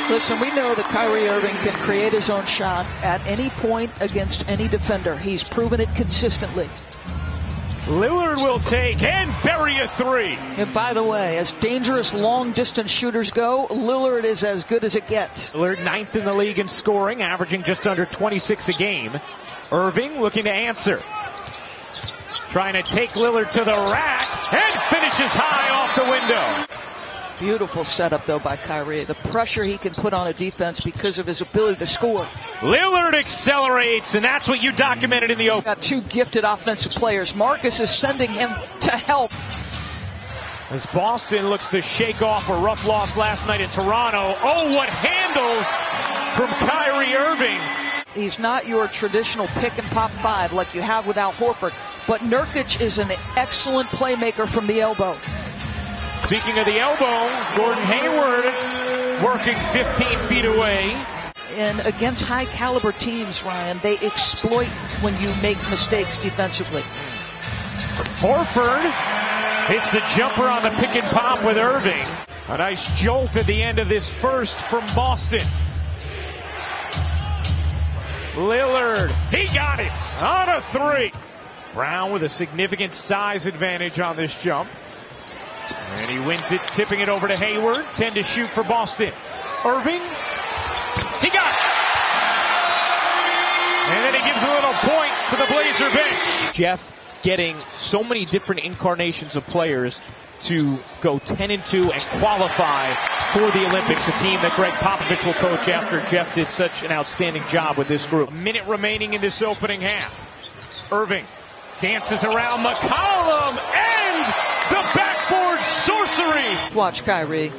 Listen, we know that Kyrie Irving can create his own shot at any point against any defender. He's proven it consistently. Lillard will take and bury a three. And by the way, as dangerous long-distance shooters go, Lillard is as good as it gets. Lillard 9th in the league in scoring, averaging just under 26 a game. Irving looking to answer. Trying to take Lillard to the rack and finishes high off the window. Beautiful setup, though, by Kyrie. The pressure he can put on a defense because of his ability to score. Lillard accelerates, and that's what you documented in the open. Got two gifted offensive players. Marcus is sending him to help. As Boston looks to shake off a rough loss last night in Toronto. Oh, what handles from Kyrie Irving. He's not your traditional pick-and-pop five like you have with Al Horford, but Nurkic is an excellent playmaker from the elbow. Speaking of the elbow, Gordon Hayward working 15 feet away. And against high-caliber teams, Ryan, they exploit when you make mistakes defensively. Horford hits the jumper on the pick and pop with Irving. A nice jolt at the end of this first from Boston. Lillard, he got it on a three. Brown with a significant size advantage on this jump. And he wins it, tipping it over to Hayward. 10 to shoot for Boston. Irving, he got it. And then he gives a little point to the Blazer bench. Jeff getting so many different incarnations of players to go 10-2 and qualify for the Olympics, a team that Greg Popovich will coach after Jeff did such an outstanding job with this group. A minute remaining in this opening half. Irving dances around McCollum and the backboard sorcery. Watch Kyrie.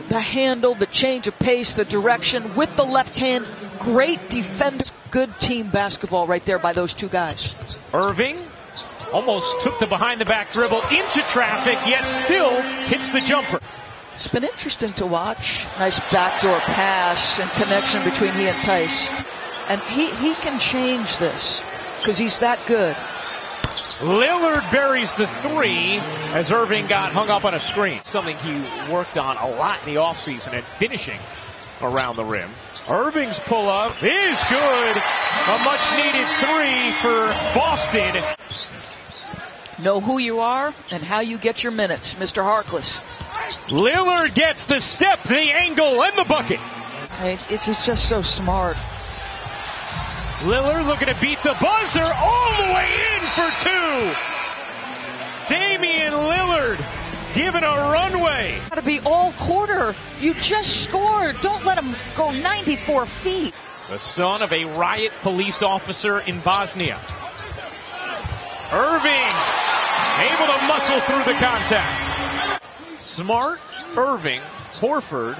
The handle, the change of pace, the direction with the left hand. Great defender. Good team basketball right there by those two guys. Irving almost took the behind-the-back dribble into traffic, yet still hits the jumper. It's been interesting to watch. Nice backdoor pass and connection between he and Tice. And he can change this because he's that good. Lillard buries the three as Irving got hung up on a screen. Something he worked on a lot in the offseason and finishing around the rim. Irving's pull-up is good. A much-needed three for Boston. Know who you are and how you get your minutes, Mr. Harkless. Lillard gets the step, the angle, and the bucket. It's just so smart. Lillard looking to beat the buzzer all the way in for two. Damian Lillard given a runway. Got to be all quarter. You just scored. Don't let him go 94 feet. The son of a riot police officer in Bosnia. Irving able to muscle through the contact. Smart, Irving, Horford,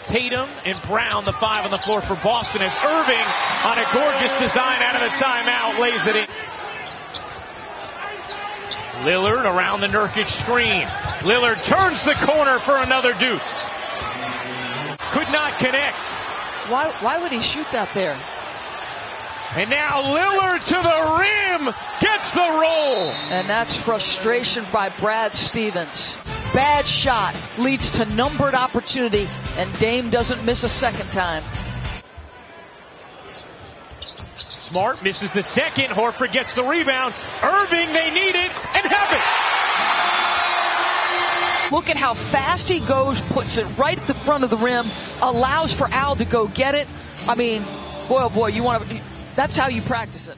Tatum, and Brown, the five on the floor for Boston, as Irving, on a gorgeous design out of the timeout, lays it in. Lillard around the Nurkic screen. Lillard turns the corner for another deuce. Could not connect. Why would he shoot that there? And now Lillard to the rim, gets the roll. And that's frustration by Brad Stevens. Bad shot leads to numbered opportunity, and Dame doesn't miss a second time. Smart misses the second. Horford gets the rebound. Irving, they need it, and have it. Look at how fast he goes, puts it right at the front of the rim, allows for Al to go get it. I mean, boy, oh boy, that's how you practice it.